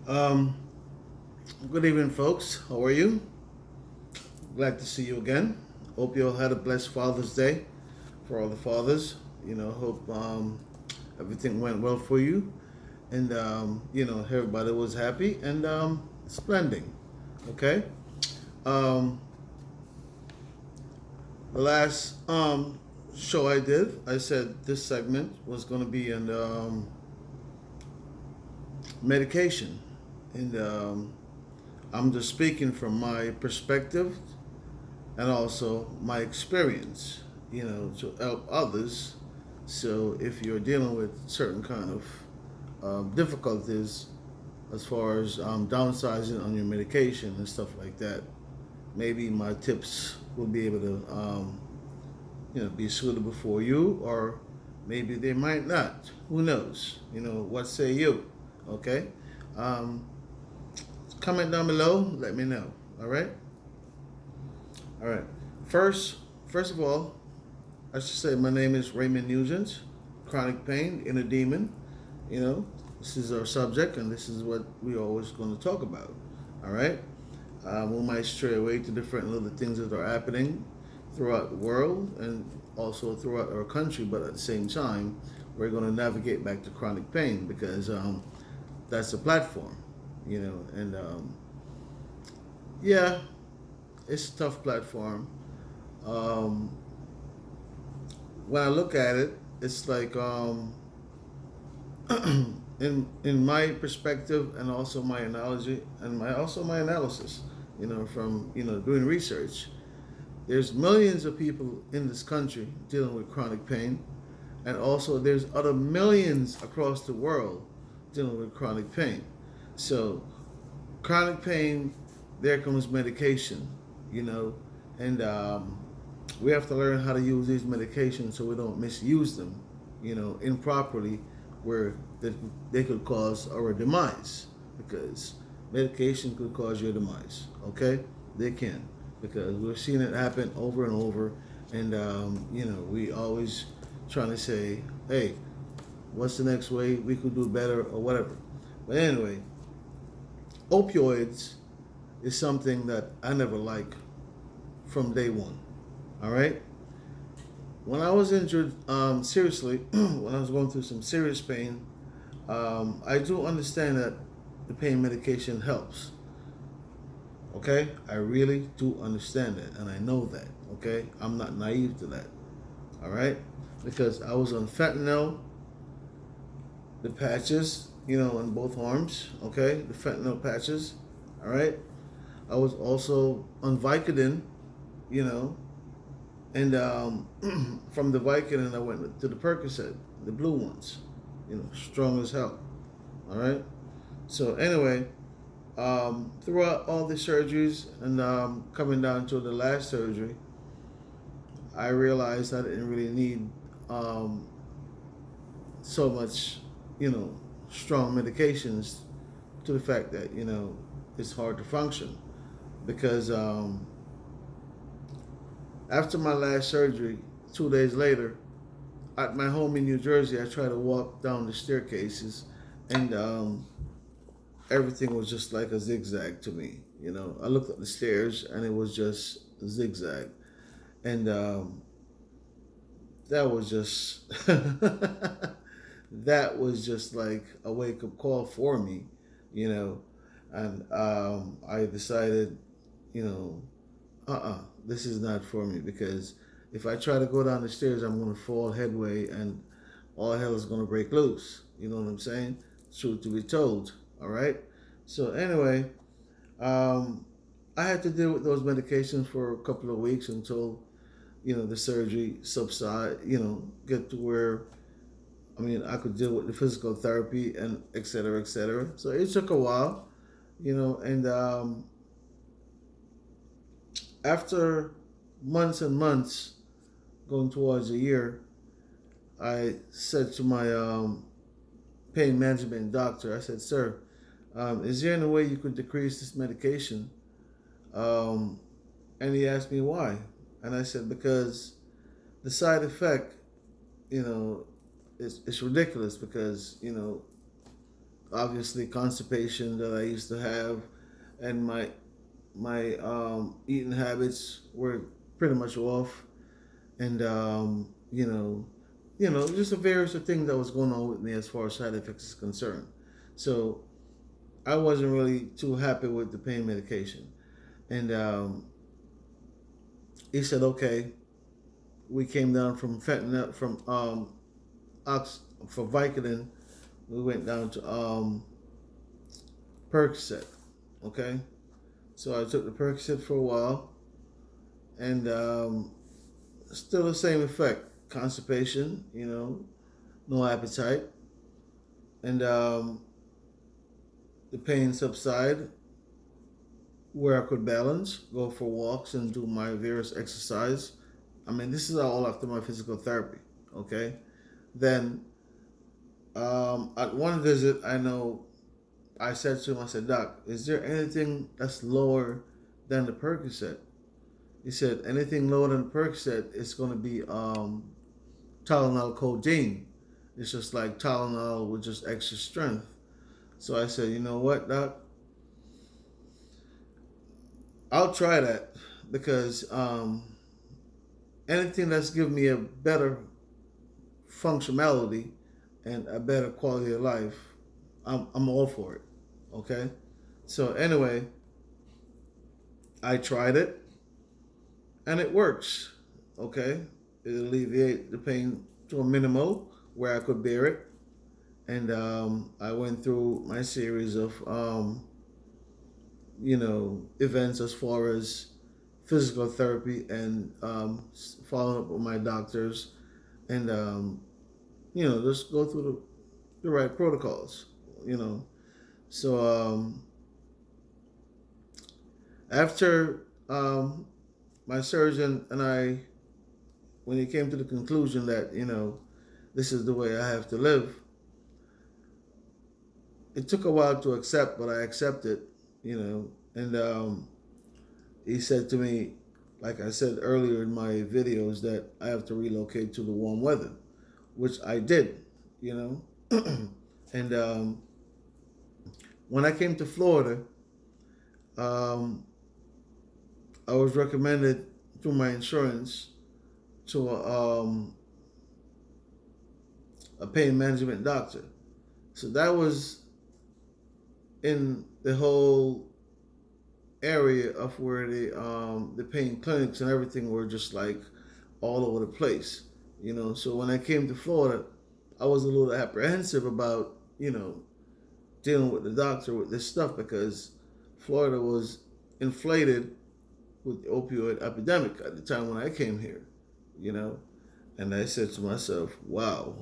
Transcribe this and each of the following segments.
Um, Good evening, folks. How are you? Glad to see you again. Hope you all had a blessed Father's Day for all the fathers. Hope everything went well for you, and everybody was happy and splendid. Okay. Um, the last show I did, I said this segment was going to be in medication, and I'm just speaking from my perspective and also my experience, to help others. So if you're dealing with certain kind of difficulties as far as downsizing on your medication and stuff like that, maybe my tips will be able to, be suitable for you, or maybe they might not. Who knows? What say you? Okay. Um, Comment down below. Let me know. All right. All right. First, first of all, I should say my name is Raymond Nugent. Chronic pain, inner demon. You know, this is our subject, and this is what we're always going to talk about. All right. We might stray away to different little things that are happening throughout the world and also throughout our country, but at the same time, we're going to navigate back to chronic pain because that's the platform. And yeah, it's a tough platform. Um, when I look at it, it's like in my perspective and also my analogy and my analysis, from doing research. There's millions of people in this country dealing with chronic pain, and also there's other millions across the world dealing with chronic pain. So chronic pain, there comes medication, you know, and we have to learn how to use these medications so we don't misuse them, improperly, where they could cause our demise. Because medication could cause your demise. Okay, they can, because we've seen it happen over and over, and we always trying to say, hey, what's the next way we could do better or whatever. But anyway, opioids is something that I never liked from day one. All right. When I was injured, seriously, when I was going through some serious pain, I do understand that the pain medication helps. Okay, I really do understand that, and I know that. Okay, I'm not naive to that. All right, because I was on fentanyl, the patches, in both arms. Okay, the fentanyl patches. All right, I was also on Vicodin, you know, and from the Vicodin I went to the Percocet, the blue ones, strong as hell. All right. So anyway, throughout all the surgeries and coming down to the last surgery, I realized I didn't really need um, so much, you know, strong medications, to the fact that it's hard to function because after my last surgery, 2 days later, at my home in New Jersey, I tried to walk down the staircases, and everything was just like a zigzag to me. I looked at the stairs, and it was just a zigzag, and that was just that was just like a wake up call for me, you know. And I decided, you know, this is not for me, because if I try to go down the stairs, I'm going to fall headway, and all hell is going to break loose. You know what I'm saying? Truth to be told. All right. So anyway, um, I had to deal with those medications for a couple of weeks until the surgery subside. Get to where, I mean, I could deal with the physical therapy and et cetera, et cetera. So it took a while, and after months and months, going towards a year, I said to my pain management doctor, I said, "Sir, is there any way you could decrease this medication?" Um, and he asked me why, and I said, because the side effect, you know, it's ridiculous, because obviously constipation that I used to have, and my eating habits were pretty much off, and just a various of things that was going on with me as far as side effects is concerned. So I wasn't really too happy with the pain medication, and he said, okay, we came down from fentanyl from ox for Vicodin, we went down to Percocet. Okay, so I took the Percocet for a while, and still the same effect: constipation, no appetite, and the pain subside where I could balance, go for walks, and do my various exercise. I mean, this is all after my physical therapy. Okay, then at one visit, I said to him, I said, Doc, is there anything that's lower than the Percocet? He said, anything lower than the Percocet is going to be Tylenol codeine. It's just like Tylenol with just extra strength. So I said, you know what, Doc? I'll try that because anything that's giving me a better functionality and a better quality of life, I'm all for it. Okay? So anyway, I tried it and it works. Okay? It alleviates the pain to a minimal where I could bear it. And I went through my series of events as far as physical therapy and following up with my doctors and just go through the right protocols. So after my surgeon and I, when he came to the conclusion that this is the way I have to live, it took a while to accept, but I accepted. And he said to me, like I said earlier in my videos, that I have to relocate to the warm weather, which I did. And when I came to Florida, um, I was recommended through my insurance to a pain management doctor. So that was in the whole area of where the pain clinics and everything were just like all over the place. So when I came to Florida, I was a little apprehensive about dealing with the doctor with this stuff because Florida was inflated with the opioid epidemic at the time when I came here, and I said to myself, wow,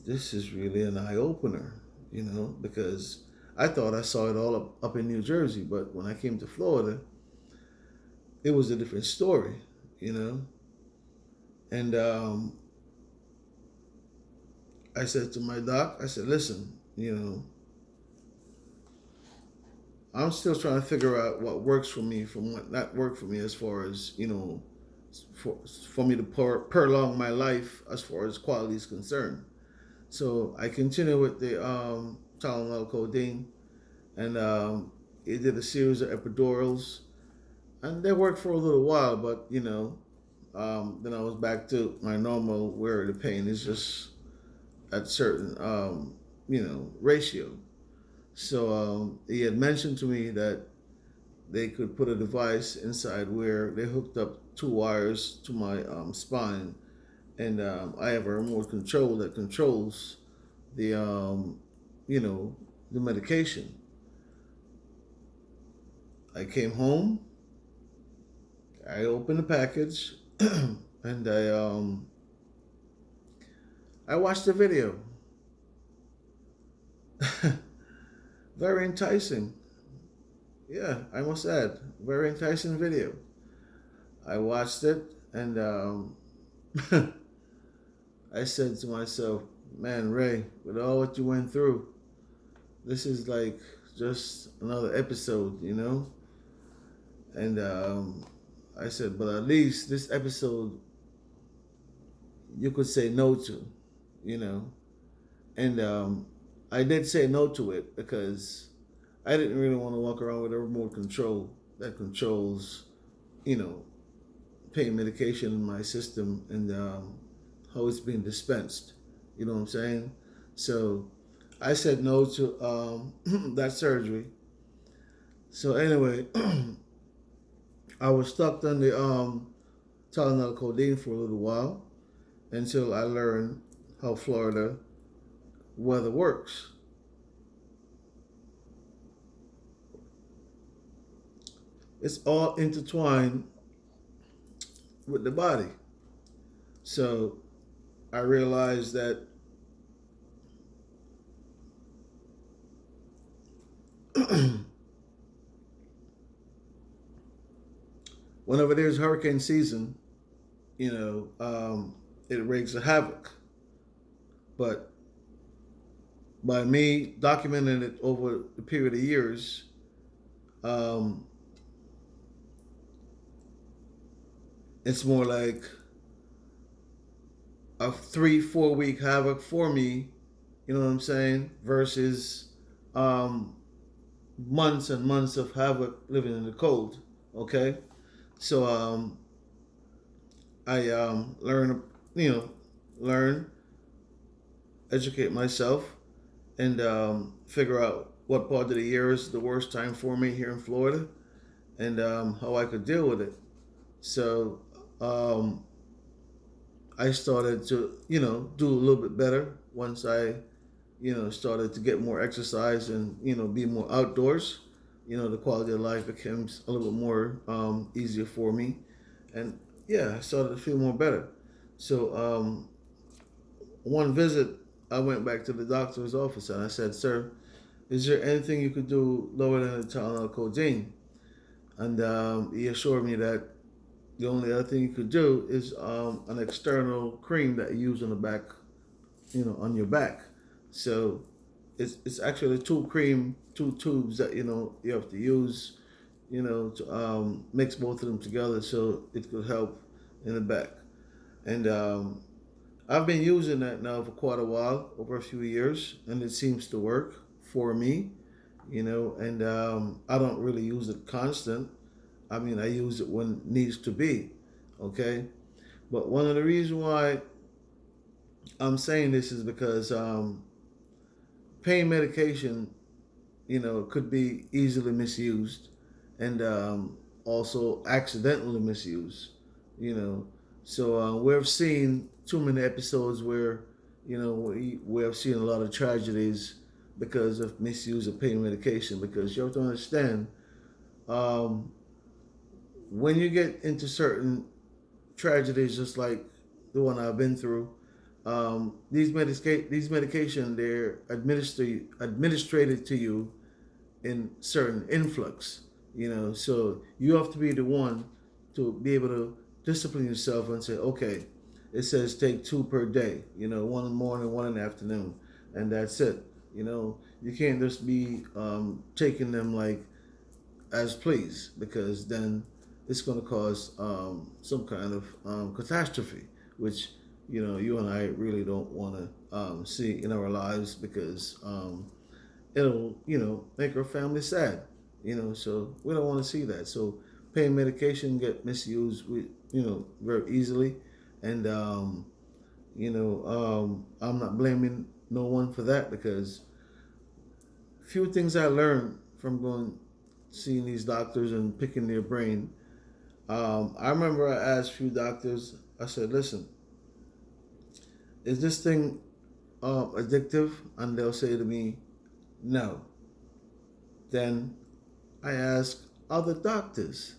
this is really an eye opener, because I thought I saw it all up in New Jersey, but when I came to Florida, it was a different story, And I said to my doc, I said, listen, I'm still trying to figure out what works for me from what not worked for me as far as, for me to prolong my life as far as quality is concerned. So I continued with the Tylenol codeine, and he did a series of epidurals, and they worked for a little while, but then I was back to my normal where the pain is just at certain ratio. So he had mentioned to me that they could put a device inside where they hooked up two wires to my spine, and I have a remote control that controls the the medication. I came home, I opened the package, and I watched the video. Very enticing. Yeah, I must add, very enticing video. I watched it, and I said to myself, man, Ray, with all what you went through, this is like just another episode, And I said, but at least this episode you could say no to, And I did say no to it because I didn't really want to walk around with a remote control that controls, you know, pain medication in my system and how it's being dispensed. You know what I'm saying? So I said no to that surgery. So anyway, I was stuck on the Tylenol codeine for a little while until I learned how Florida weather works. It's all intertwined with the body. So I realized that whenever there's hurricane season, it wreaks a havoc. But by me documenting it over the period of years, um, it's more like a 3 4 week havoc for me. You know what I'm saying? Versus um, months and months of havoc living in the cold. Okay, so I learn, you know, learn, educate myself, and figure out what part of the year is the worst time for me here in Florida, and how I could deal with it. So um, I started to, do a little bit better once I, started to get more exercise and, be more outdoors. The quality of life becomes a little bit more easier for me. And yeah, I started to feel more better. So one visit, I went back to the doctor's office and I said, "Sir, is there anything you could do lower than the Tylenol codeine?" And he assured me that the only other thing you could do is an external cream that you use on the back, on your back. So it's actually two tubes that you have to use, to mix both of them together so it could help in the back. And I've been using that now for quite a while, over a few years, and it seems to work for me, and I don't really use it constant. I mean, I use it when it needs to be, okay? But one of the reasons why I'm saying this is because pain medication, could be easily misused and also accidentally misused, you know. So we've seen too many episodes where, we have seen a lot of tragedies because of misuse of pain medication. Because you have to understand, um, when you get into certain tragedies, just like the one I've been through, these medication they're administrated to you in certain influx. So you have to be the one to be able to discipline yourself and say, okay, it says take two per day. One in the morning, one in the afternoon, and that's it. You can't just be taking them like as please, because then it's going to cause some kind of catastrophe, which you and I really don't want to see in our lives, because it'll make our family sad. So we don't want to see that. So pain medication get misused, very easily, and I'm not blaming no one for that, because few things I learned from going seeing these doctors and picking their brain. I remember I asked a few doctors. I said, "Listen, is this thing addictive?" And they'll say to me, "No." Then I ask other doctors,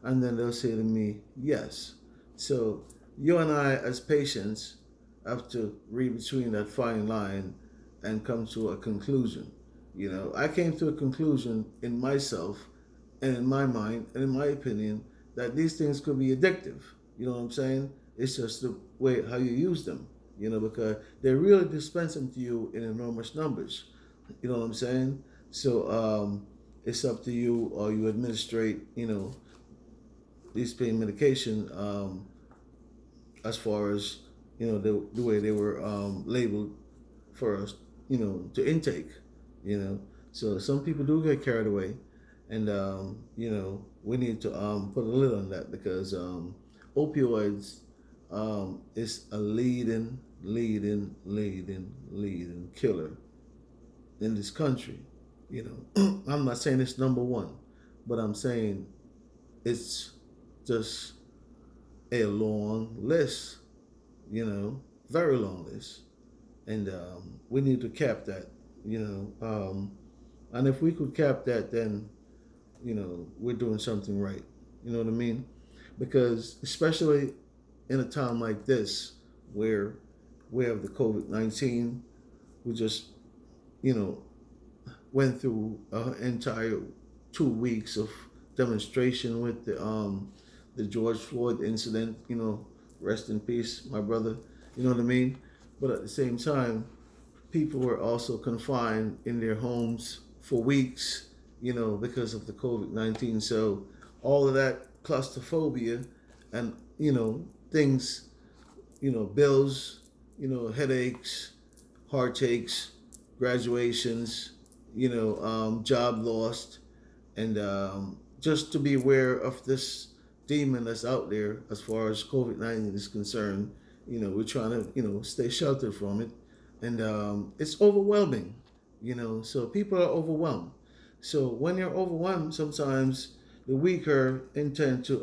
and then they'll say to me, "Yes." So you and I, as patients, have to read between that fine line and come to a conclusion. I came to a conclusion in myself and in my mind and in my opinion that these things could be addictive. You know what I'm saying? It's just the way how you use them. Because they're really dispensing to you in enormous numbers. You know what I'm saying? So it's up to you, or you administrate, these pain medication as far as the way they were labeled for us to intake, So some people do get carried away, and we need to put a lid on that because opioids is a leading killer in this country. I'm not saying it's number one, but I'm saying it's just a long list, very long list, and we need to cap that, and if we could cap that, then we're doing something right. You know what I mean? Because especially in a time like this where we have the COVID-19, we just you know went through an entire 2 weeks of demonstration with the George Floyd incident. Rest in peace, my brother. You know what I mean? But at the same time, people were also confined in their homes for weeks, because of the COVID-19. So all of that claustrophobia and things, bills, headaches, heartaches, graduations, job lost, and just to be aware of this demon that's out there as far as COVID-19 is concerned. We're trying to stay sheltered from it, and it's overwhelming. So people are overwhelmed. So when you're overwhelmed, sometimes the weaker intend to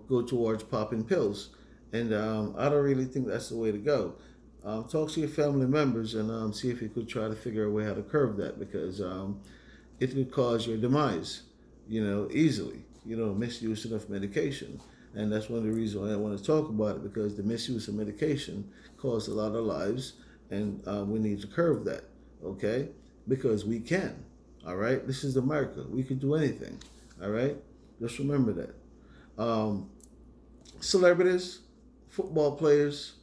go towards popping pills, and I don't really think that's the way to go. Talk to your family members and see if you could try to figure a way how to curb that, because it could cause your demise, easily. Misuse of medication. And that's one of the reasons why I want to talk about it, because the misuse of medication costs a lot of lives, and we need to curb that, okay? Because we can, all right? This is America. We can do anything, all right? Just remember that. Celebrities, football players,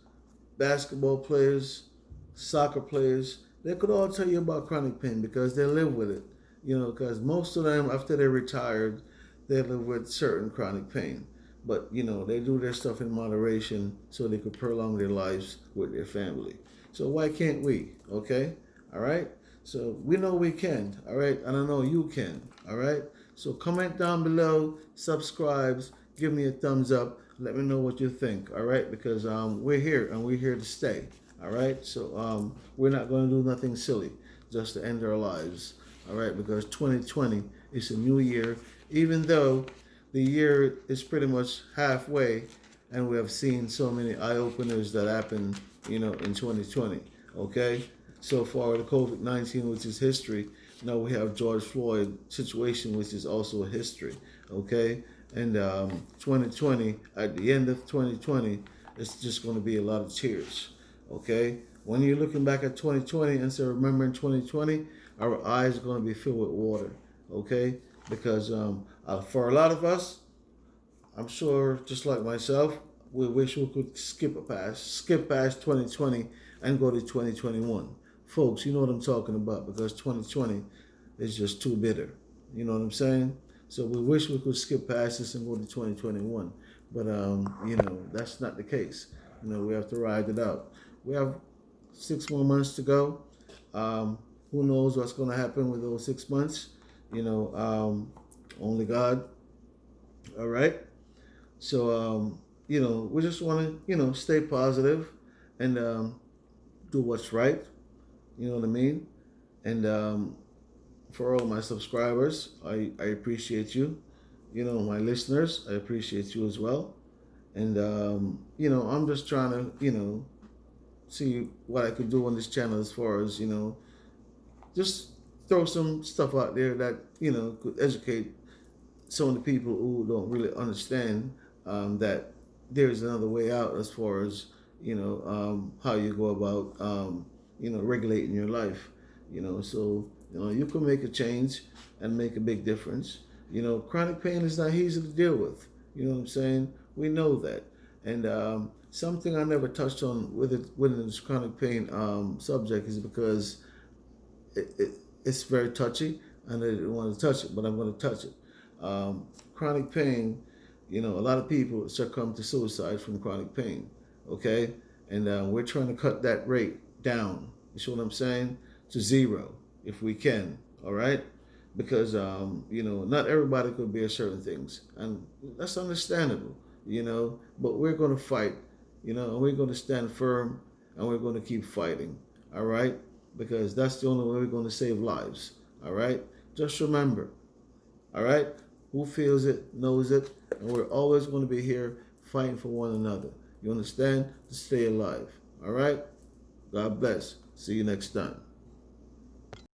basketball players, soccer players, they could all tell you about chronic pain because they live with it. Because most of them, after they're retired, they live with certain chronic pain. But, they do their stuff in moderation so they could prolong their lives with their family. So why can't we? Okay? All right? So we know we can. All right? And I know you can. All right? So comment down below, subscribe, give me a thumbs up. Let me know what you think. All right? Because we're here and we're here to stay. All right? So we're not going to do nothing silly just to end our lives. All right? Because 2020 is a new year. Even though the year is pretty much halfway, and we have seen so many eye openers that happened, in 2020. Okay, so far the COVID-19, which is history. Now we have George Floyd situation, which is also a history. Okay, and 2020, at the end of 2020, it's just going to be a lot of tears. Okay, when you're looking back at 2020 and say remembering 2020, our eyes are going to be filled with water. Okay, because for a lot of us, I'm sure, just like myself, we wish we could skip past 2020 and go to 2021. Folks, you know what I'm talking about, because 2020 is just too bitter. You know what I'm saying? So we wish we could skip past this and go to 2021. But, that's not the case. We have to ride it out. We have 6 more months to go. Who knows what's going to happen with those 6 months? Only God. All right. So, we just want to, stay positive and do what's right. You know what I mean? And for all my subscribers, I appreciate you. My listeners, I appreciate you as well. And, I'm just trying to, see what I could do on this channel as far as, just throw some stuff out there that, could educate some of the people who don't really understand that there's another way out as far as, how you go about, regulating your life. So, you can make a change and make a big difference. Chronic pain is not easy to deal with. You know what I'm saying? We know that. And something I never touched on with this chronic pain subject is because it's very touchy, and I didn't want to touch it, but I'm going to touch it. Chronic pain, a lot of people succumb to suicide from chronic pain, okay? And we're trying to cut that rate down, You see what I'm saying? To zero, if we can. All right, because not everybody could bear certain things, and that's understandable. But we're going to fight. And we're going to stand firm, and we're going to keep fighting. All right, because that's the only way we're going to save lives. All right, just remember. All right, who feels it knows it, and we're always going to be here fighting for one another. You understand? To stay alive. All right. God bless. See you next time.